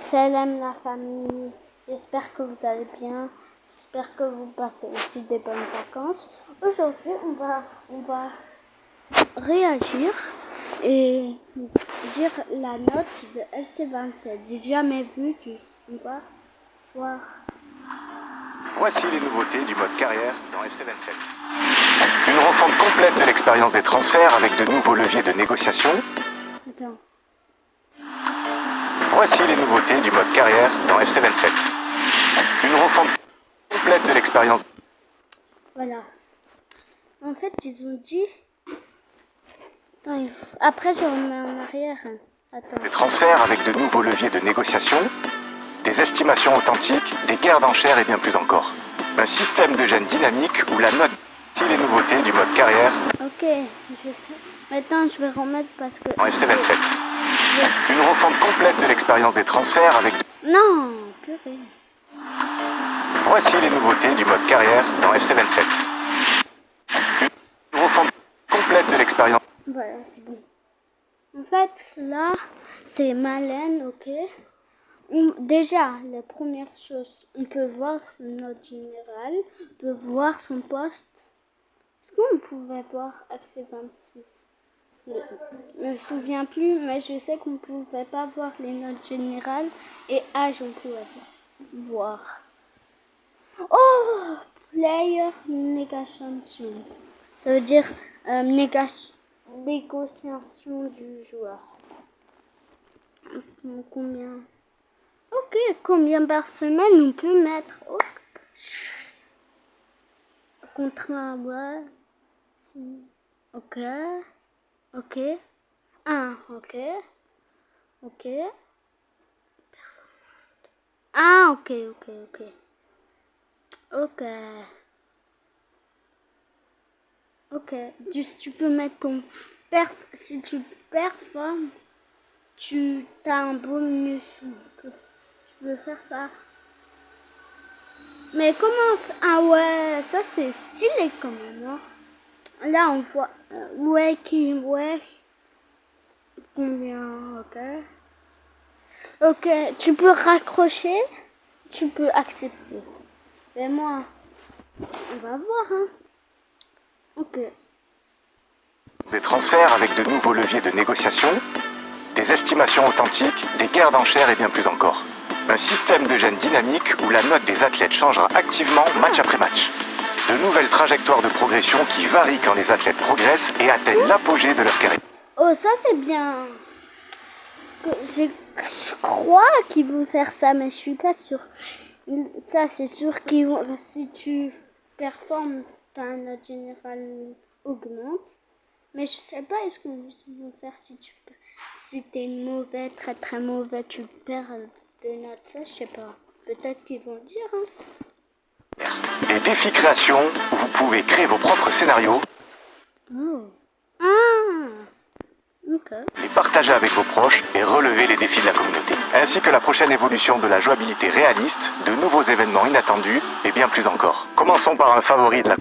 Salam la famille, j'espère que vous allez bien, j'espère que vous passez aussi des bonnes vacances. Aujourd'hui, on va réagir et dire la note de FC27. J'ai jamais vu, on va voir. Voici les nouveautés du mode carrière dans FC27. Une refonte complète de l'expérience des transferts avec de nouveaux leviers de négociation. Attends. Voici les nouveautés du mode carrière dans FC27. Une refonte complète de l'expérience. Voilà. En fait, ils ont dit... Attends, après, je remets en arrière. Attends. Des transferts avec de nouveaux leviers de négociation, des estimations authentiques, des guerres d'enchères et bien plus encore. Un système de gène dynamique où la note... Voici les nouveautés du mode carrière. Ok, je sais. Maintenant, je vais remettre parce que... En FC27. Une refonte complète de l'expérience des transferts avec... Non, purée. Voici les nouveautés du mode carrière dans FC27. Une refonte complète de l'expérience. Voilà, c'est bon. En fait, là, c'est Malène, ok. Déjà, la première chose, on peut voir son note générale, on peut voir son poste. Est-ce qu'on pouvait voir FC26? Je ne me souviens plus, mais je sais qu'on ne pouvait pas voir les notes générales et âge, on pouvait voir. Oh! Player négociation. Ça veut dire négociation du joueur. Combien? Ok, combien par semaine on peut mettre? Contrat, ouais. Ok. Ok. Ah, ok. Ok. Ah, ok, ok, ok. Ok. Ok. Juste, tu peux mettre ton si tu performes, tu as un bonus. Tu peux faire ça. Mais comment... Ah ouais, ça c'est stylé quand même. Hein? Là, on voit... ouais, combien, ok. Ok, tu peux raccrocher, tu peux accepter. Et moi, on va voir, hein. Ok. Des transferts avec de nouveaux leviers de négociation, des estimations authentiques, des guerres d'enchères et bien plus encore. Un système de gène dynamique où la note des athlètes changera activement match après match. De nouvelles trajectoires de progression qui varient quand les athlètes progressent et atteignent l'apogée de leur carrière. Oh, ça c'est bien. Je crois qu'ils vont faire ça, mais je suis pas sûre. Ça, c'est sûr qu'ils vont. Si tu performes, ta note générale augmente. Mais je sais pas, est-ce qu'ils vont faire si t'es mauvais, très très mauvais, tu perds des notes. Ça, je sais pas. Peut-être qu'ils vont dire. Hein. Des défis création où vous pouvez créer vos propres scénarios. Oh. Ah. Okay. Les partager avec vos proches et relever les défis de la communauté. Ainsi que la prochaine évolution de la jouabilité réaliste, de nouveaux événements inattendus et bien plus encore. Commençons par un favori de la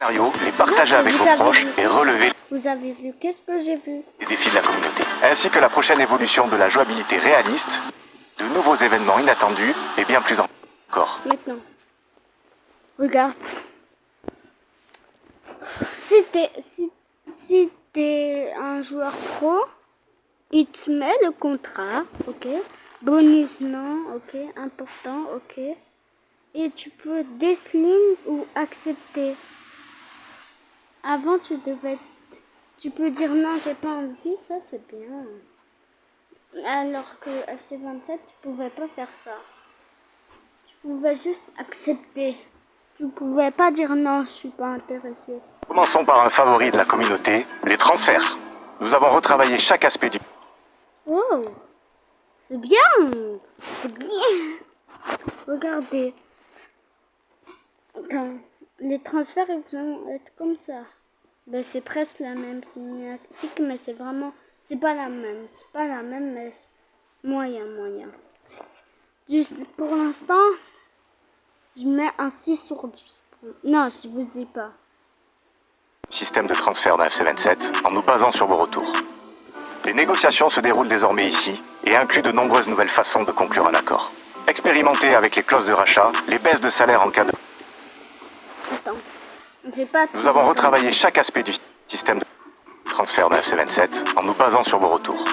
Attends. les partager avec vos proches et relever Vous avez vu, qu'est-ce que j'ai vu? Les défis de la communauté. Ainsi que la prochaine évolution de la jouabilité réaliste, de nouveaux événements inattendus et bien plus encore. Maintenant, regarde. Si t'es un joueur pro, il te met le contrat, ok. Bonus non, ok. Important, ok. Et tu peux déceler ou accepter. Avant, tu peux dire non, j'ai pas envie, ça c'est bien. Alors que FC27, tu pouvais pas faire ça. Tu pouvais juste accepter. Tu pouvais pas dire non, je suis pas intéressé. Commençons par un favori de la communauté, les transferts. Nous avons retravaillé chaque aspect du... Oh, c'est bien. C'est bien. Regardez. Les transferts, ils vont être comme ça. Ben, c'est presque la même cinématique, mais c'est vraiment... C'est pas la même. C'est pas la même, mais moyen. Juste pour l'instant, je mets un 6 sur 10. Non, je vous dis pas. Système de transfert d'un FC27 en nous basant sur vos retours. Les négociations se déroulent désormais ici et incluent de nombreuses nouvelles façons de conclure un accord. Expérimentez avec les clauses de rachat, les baisses de salaire en cas de... Attends, j'ai pas... Nous avons retravaillé chaque aspect du système de transfert de FC27 en nous basant sur vos retours.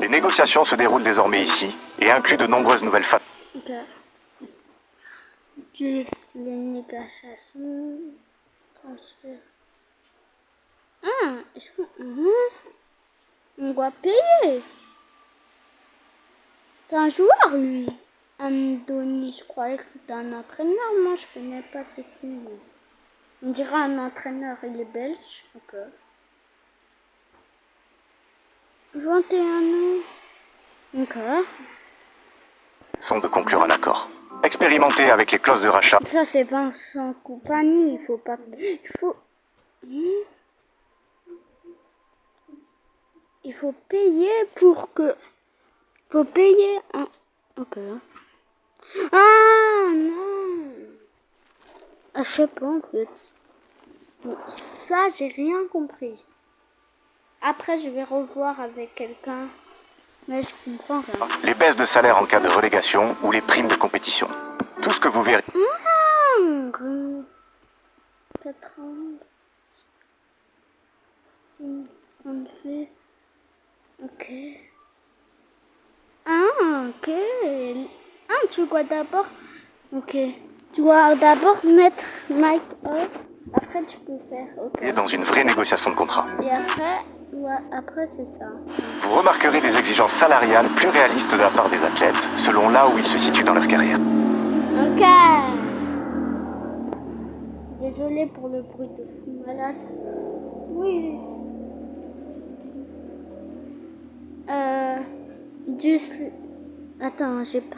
Les négociations se déroulent désormais ici et incluent de nombreuses nouvelles façons. Ok. Juste les négociations, transfert. Ah, on doit payer. C'est un joueur, lui. Andoni, je croyais que c'était un entraîneur. Moi, je connais pas c'est qui. On dirait un entraîneur, il est belge. Ok. 21 ans. Ok. Sont de conclure un accord. Expérimentez avec les clauses de rachat. Ça, c'est Vincent Compagnie. Il faut pas... Il faut payer pour que... Faut payer un... Ok. Ah, non. Ah, je sais pas, en fait. Bon, ça, j'ai rien compris. Après, je vais revoir avec quelqu'un. Mais je comprends rien. Les baisses de salaire en cas de relégation ou les primes de compétition. Tout ce que vous verrez. 4 ans. Si on fait. Ok. Ah, ok. Ah, tu dois d'abord. Ok. Tu dois d'abord mettre mic off. Après, tu peux faire. Ok. Et dans une vraie négociation de contrat. Et après, ouais, après c'est ça. Vous remarquerez des exigences salariales plus réalistes de la part des athlètes, selon là où ils se situent dans leur carrière. Ok. Désolé pour le bruit de fou malade. Oui. Juste... Attends, j'ai pas...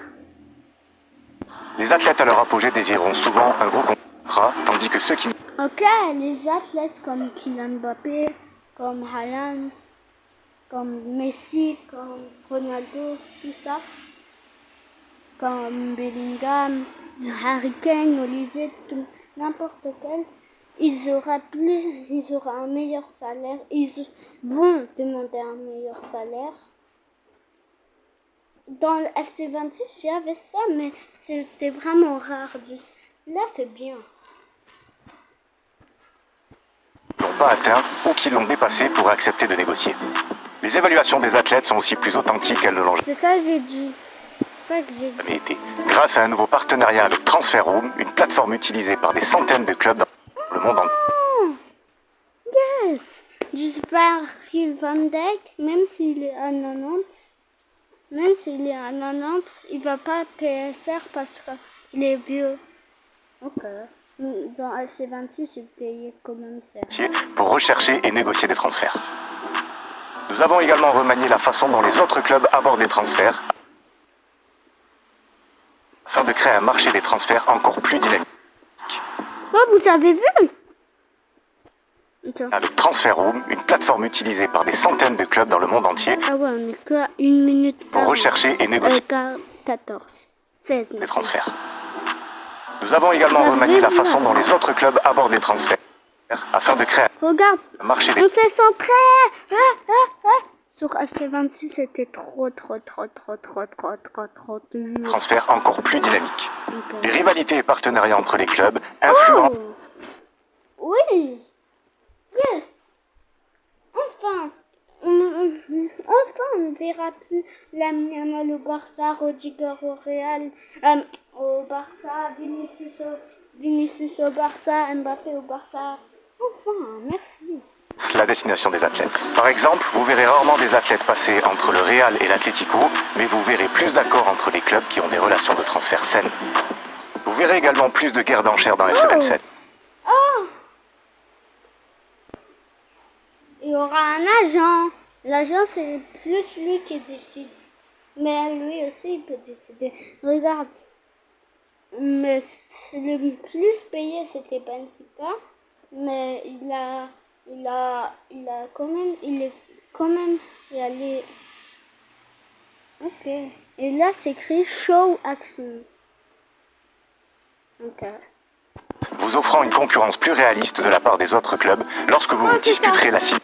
Les athlètes à leur apogée désireront souvent un gros contrat, tandis que ceux qui... Ok, les athlètes comme Kylian Mbappé, comme Haaland, comme Messi, comme Ronaldo, tout ça, comme Bellingham, Harry Kane, Olise, tout, n'importe quel, ils auront un meilleur salaire, ils vont demander un meilleur salaire. Dans le FC26, il y avait ça, mais c'était vraiment rare. Là, c'est bien. n'ont pas atteint ou qui l'ont dépassé pour accepter de négocier. Les évaluations des athlètes sont aussi plus authentiques qu'elles ne l'ont C'est ça que j'ai dit. C'est ça que j'ai dit. jamais été. Grâce à un nouveau partenariat avec Transfer Room, une plateforme utilisée par des centaines de clubs dans le monde entier. Oh, yes. Juste Virgil van Dijk, même s'il est à 90, il va pas PSR parce qu'il est vieux. Ok. Dans FC26, j'ai payé quand même ça. Pour rechercher et négocier des transferts. Nous avons également remanié la façon dont les autres clubs abordent les transferts afin de créer un marché des transferts encore plus dynamique. Oh, vous avez vu? Attends. Avec Transfer Room, une plateforme utilisée par des centaines de clubs dans le monde entier Ah ouais, on est que à 1 minute pour rechercher et négocier 14, 16 des transferts. Nous avons également Vous avez remanié la vu, façon là? dont les autres clubs abordent les transferts afin de créer Regarde, un marché des on s'est centré. Sur FC26, c'était trop dur. transferts encore plus dynamiques. Ok. Les rivalités et partenariats entre les clubs influencent Oh, oui. Yes. Enfin. Enfin, on verra plus Lamine Yamal au Barça, Rudiger au Real, au Barça, Vinicius au Barça, Mbappé au Barça. Enfin, merci. la destination des athlètes. Par exemple, vous verrez rarement des athlètes passer entre le Real et l'Atlético, mais vous verrez plus d'accords entre les clubs qui ont des relations de transfert saines. Vous verrez également plus de guerres d'enchères dans FC27. Oh. Il y aura un agent. L'agent, c'est plus lui qui décide. Mais lui aussi, il peut décider. Regarde. Mais le plus payé, c'était Benfica. Mais il est quand même allé. Ok. Et là, c'est écrit Show Action. Ok. Vous offrant une concurrence plus réaliste de la part des autres clubs lorsque vous vous c'est ça. disputerez la cible.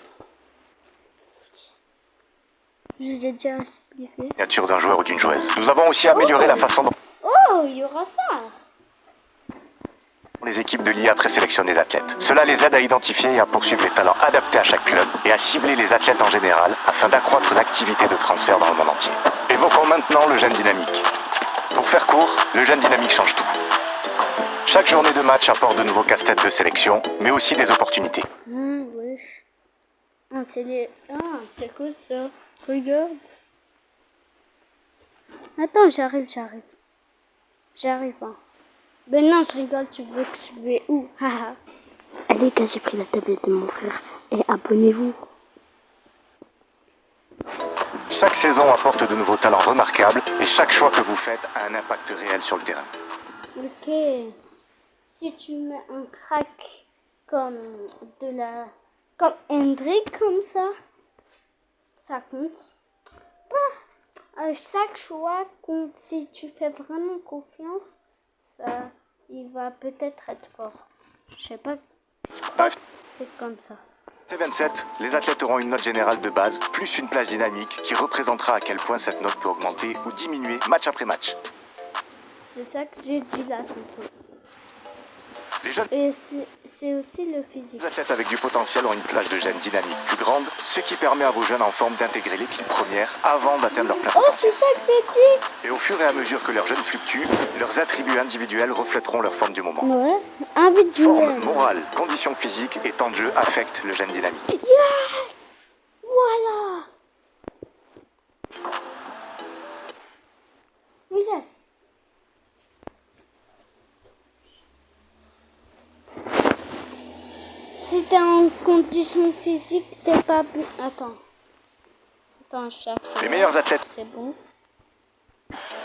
Je vous ai déjà expliqué. Miniature d'un joueur ou d'une joueuse. Nous avons aussi amélioré la façon dont Oh, il y aura ça. les équipes de l'IA présélectionnent les athlètes. Cela les aide à identifier et à poursuivre les talents adaptés à chaque club et à cibler les athlètes en général afin d'accroître l'activité de transfert dans le monde entier. Évoquons maintenant le gène dynamique. Pour faire court, le gène dynamique change tout. Chaque journée de match apporte de nouveaux casse-têtes de sélection, mais aussi des opportunités. Wesh. Ah, c'est les... Ah, c'est quoi ça? Regarde. Attends, j'arrive. J'arrive, hein. Ben non, je rigole, tu veux que je vais où? Haha. Allez, gars, j'ai pris la tablette de mon frère. Et abonnez-vous. Chaque saison apporte de nouveaux talents remarquables et chaque choix que vous faites a un impact réel sur le terrain. Ok. Si tu mets un crack comme comme Hendrik comme ça compte pas. Chaque choix compte. Si tu fais vraiment confiance, ça, il va peut-être être fort. Je sais pas. Je crois que c'est comme ça. C27, les athlètes auront une note générale de base, plus une plage dynamique qui représentera à quel point cette note peut augmenter ou diminuer match après match. C'est ça que j'ai dit là tantôt. Les jeunes Et c'est aussi le physique. athlètes avec du potentiel ont une plage de gènes dynamique plus grande, ce qui permet à vos jeunes en forme d'intégrer l'équipe première avant d'atteindre leur plein Oh, potentiel. c'est ça que j'ai dit. Et au fur et à mesure que leurs jeunes fluctuent, leurs attributs individuels reflèteront leur forme du moment. Ouais. Forme, Individuel. morale, conditions physiques et temps de jeu affectent le gène dynamique. Yes. Voilà. Yes. Si t'es en condition physique, t'es pas... Attends, je cherche. Les meilleurs athlètes, C'est bon.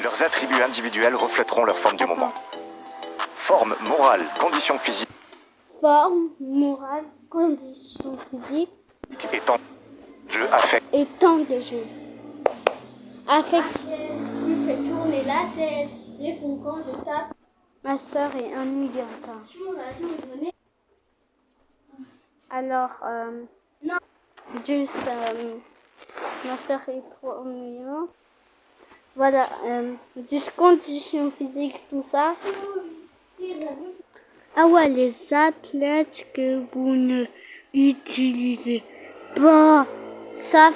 leurs attributs individuels reflèteront leur forme du Attends. moment. Forme, morale, conditions physiques Forme, morale, condition physique et temps de jeu affectent. et temps de jeu. Affect. Tu fais tourner la tête. Les concons, je tape. Ma soeur est ennuyée. Attends. Alors, non. Juste, ma soeur est trop ennuyante. Voilà, juste condition physique, tout ça. Ah ouais, les athlètes que vous ne utilisez pas savent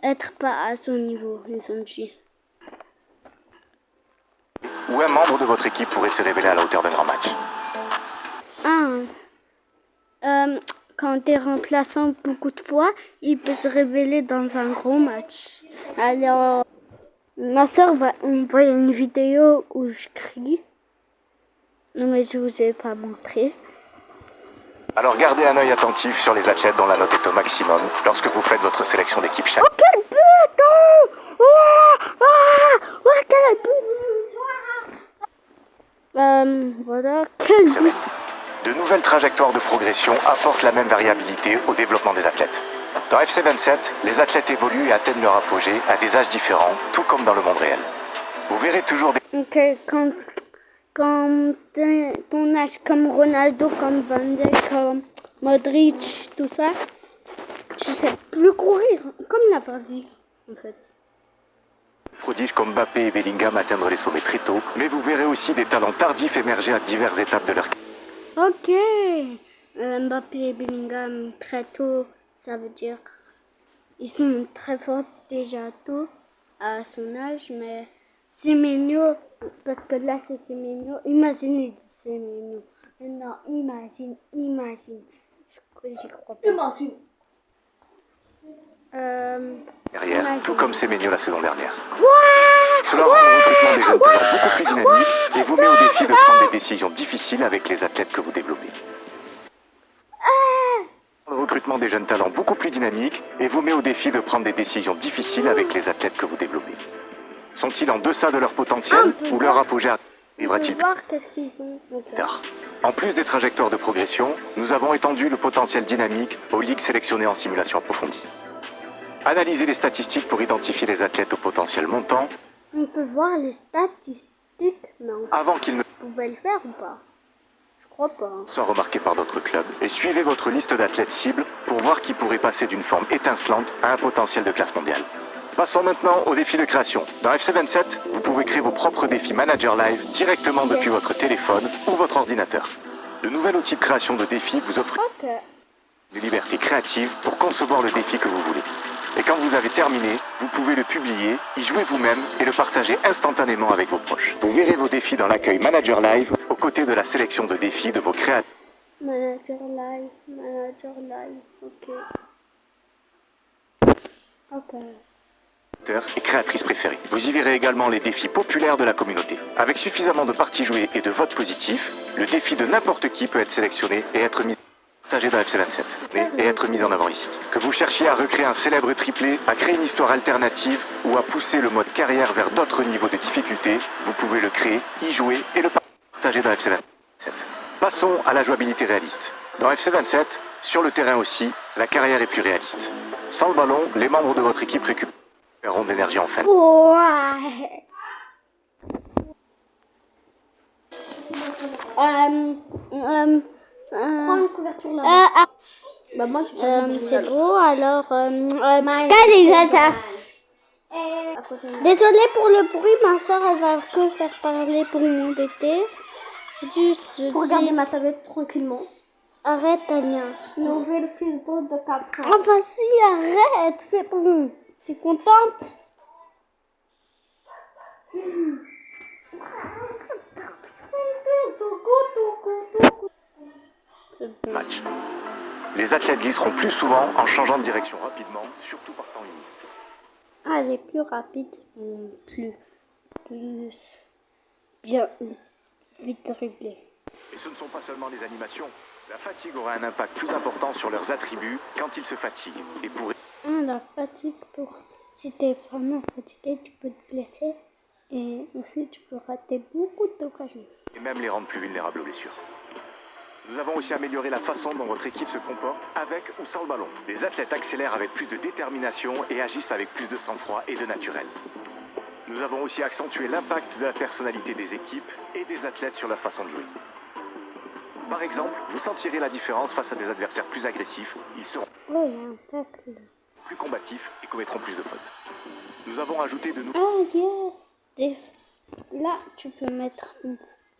être pas à son niveau, ils ont dit. Ou un membre de votre équipe pourrait se révéler à la hauteur d'un grand match. Quand tu es remplaçant beaucoup de fois, il peut se révéler dans un gros match. Alors, ma soeur va envoyer une vidéo où je crie. Non, mais je vous ai pas montré. Alors gardez un œil attentif sur les athlètes dont la note est au maximum lorsque vous faites votre sélection d'équipe chaque. Oh, quel but! Oh, quel but! Voilà, quel but! Semaine. De nouvelles trajectoires de progression apportent la même variabilité au développement des athlètes. Dans FC27, les athlètes évoluent et atteignent leur apogée à des âges différents, tout comme dans le monde réel. Vous verrez toujours des Ok, quand ton âge comme Ronaldo, comme Van Dijk, comme Modric, tout ça, tu sais plus courir, comme la vraie vie, en fait. prodiges comme Mbappé et Bellingham atteindre les sommets très tôt, mais vous verrez aussi des talents tardifs émerger à diverses étapes de leur carrière. Ok, Mbappé et Bellingham très tôt, ça veut dire ils sont très forts déjà tôt à son âge, mais Semenyo, parce que là c'est Semenyo, imaginez Semenyo. Non, imagine. J'y crois pas. Imagine. Tout comme Semenyo la saison dernière. Cela rend le recrutement des jeunes talents beaucoup plus dynamique et vous met au défi de prendre des décisions difficiles avec les athlètes que vous développez. Le recrutement des jeunes talents beaucoup plus dynamique et vous met au défi de prendre des décisions difficiles avec les athlètes que vous développez. Sont-ils en deçà de leur potentiel ou leur apogée arrivera-t-il plus voir qu'est-ce qu'ils ont. Okay. tard? En plus des trajectoires de progression, nous avons étendu le potentiel dynamique aux ligues sélectionnées en simulation approfondie. Analysez les statistiques pour identifier les athlètes au potentiel montant On peut voir les statistiques, mais avant qu'ils ne on pouvait le faire ou pas? Je crois pas. Soit remarqué par d'autres clubs et suivez votre liste d'athlètes cibles pour voir qui pourrait passer d'une forme étincelante à un potentiel de classe mondiale. Passons maintenant au défi de création. Dans FC27, vous pouvez créer vos propres défis Manager Live directement depuis votre téléphone ou votre ordinateur. Le nouvel outil de création de défis vous offre une liberté créative pour concevoir le défi que vous voulez. Et quand vous avez terminé, vous pouvez le publier, y jouer vous-même et le partager instantanément avec vos proches. Vous verrez vos défis dans l'accueil Manager Live aux côtés de la sélection de défis de vos créateurs. Manager live, ok. Ok. Et créatrices préférées. Vous y verrez également les défis populaires de la communauté. Avec suffisamment de parties jouées et de votes positifs, le défi de n'importe qui peut être sélectionné et être partagé dans FC27 et être mis en avant ici. Que vous cherchiez à recréer un célèbre triplé, à créer une histoire alternative ou à pousser le mode carrière vers d'autres niveaux de difficulté, vous pouvez le créer, y jouer et le partager dans FC27. Passons à la jouabilité réaliste. Dans FC27, sur le terrain aussi, la carrière est plus réaliste. Sans le ballon, les membres de votre équipe récupéreront de l'énergie en fin. Ouais. Prends une couverture là. Bah moi je fais C'est beau, alors... Kalisata. Désolée pour le bruit, ma soeur, elle va que faire parler pour m'embêter. Juste, je pour regarder dis... ma tablette tranquillement. Arrête, Tania. Nouvelle filtre de 4 ans. Oh, vas-y, arrête, c'est bon. T'es contente? Match. Les athlètes glisseront plus souvent en changeant de direction rapidement, surtout par temps limite. Ah, les plus rapides, plus bien, vite dribblés. Et ce ne sont pas seulement les animations. La fatigue aura un impact plus important sur leurs attributs quand ils se fatiguent. Et pour La fatigue, si t'es vraiment fatigué, tu peux te blesser et aussi tu peux rater beaucoup d'occasions. et même les rendre plus vulnérables aux blessures. Nous avons aussi amélioré la façon dont votre équipe se comporte avec ou sans le ballon. Les athlètes accélèrent avec plus de détermination et agissent avec plus de sang-froid et de naturel. Nous avons aussi accentué l'impact de la personnalité des équipes et des athlètes sur leur façon de jouer. Par exemple, vous sentirez la différence face à des adversaires plus agressifs. Ils seront Oh, il y a un tacle. plus combatifs et commettront plus de fautes. Nous avons ajouté de nouveaux... Ah, yes. Là, tu peux mettre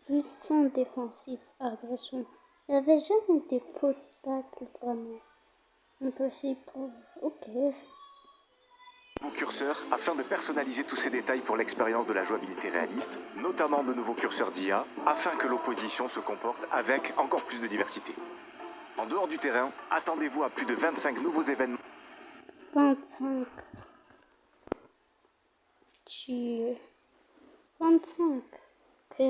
puissant défensif, agression. Il n'y avait jamais des fautes tacles, vraiment. Impossible pour... Ok. curseurs afin de personnaliser tous ces détails pour l'expérience de la jouabilité réaliste, notamment de nouveaux curseurs d'IA, afin que l'opposition se comporte avec encore plus de diversité. En dehors du terrain, attendez-vous à plus de 25 nouveaux événements. 25. 25. Ok.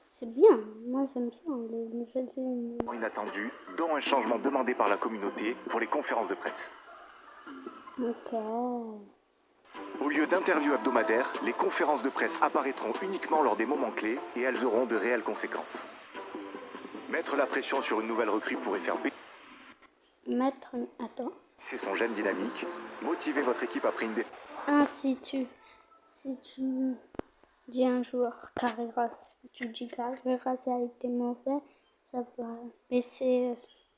C'est bien. Moi, j'aime bien les nouvelles événements. Inattendus, dont un changement demandé par la communauté pour les conférences de presse. Ok. Au lieu d'interviews hebdomadaires, les conférences de presse apparaîtront uniquement lors des moments clés et elles auront de réelles conséquences. Mettre la pression sur une nouvelle recrue pourrait faire Mettre... Attends. baisser son gène dynamique, motiver votre équipe après une Ah, si tu dis un joueur Carreras, tu dis Carreras a été mauvais, ça va baisser,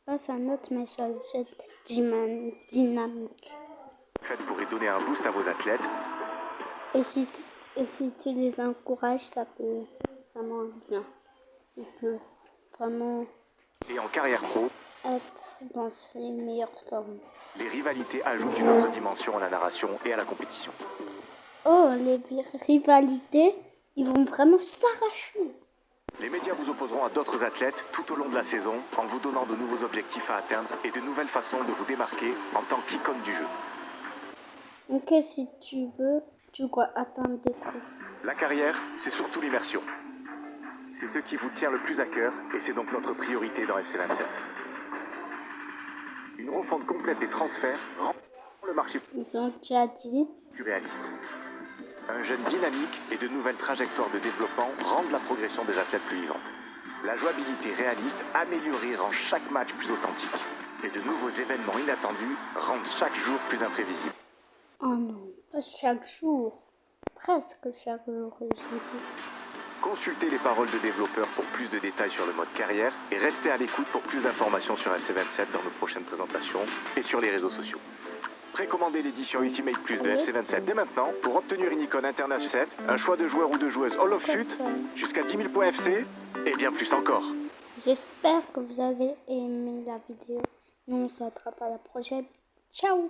pas sa note, mais sa jet dynamique. fête pourrait donner un boost à vos athlètes. Et si tu les encourages, ça peut vraiment bien. Ils peuvent vraiment Et en carrière pro, être dans ses meilleures formes. les rivalités ajoutent une autre dimension à la narration et à la compétition. Oh, les rivalités, ils vont vraiment s'arracher. Les médias vous opposeront à d'autres athlètes tout au long de la saison en vous donnant de nouveaux objectifs à atteindre et de nouvelles façons de vous démarquer en tant qu'icône du jeu. Ok, si tu veux, tu dois attendre des trucs. La carrière, c'est surtout l'immersion. C'est ce qui vous tient le plus à cœur et c'est donc notre priorité dans FC27. Une refonte complète des transferts rend le marché Ils ont déjà dit. plus réaliste. Un jeune dynamique et de nouvelles trajectoires de développement rendent la progression des athlètes plus vivante. La jouabilité réaliste améliorée rend chaque match plus authentique. Et de nouveaux événements inattendus rendent chaque jour plus imprévisible. Oh non, pas chaque jour. Presque chaque jour, je vous dis. Consultez les paroles de développeurs pour plus de détails sur le mode carrière et restez à l'écoute pour plus d'informations sur FC27 dans nos prochaines présentations et sur les réseaux sociaux. Précommandez l'édition Ultimate Plus de FC27 dès maintenant pour obtenir une icône Internet 7, un choix de joueurs ou de joueuses Hall of Fut, jusqu'à 10 000 points FC et bien plus encore. J'espère que vous avez aimé la vidéo. Nous on se rattrape à la prochaine. Ciao!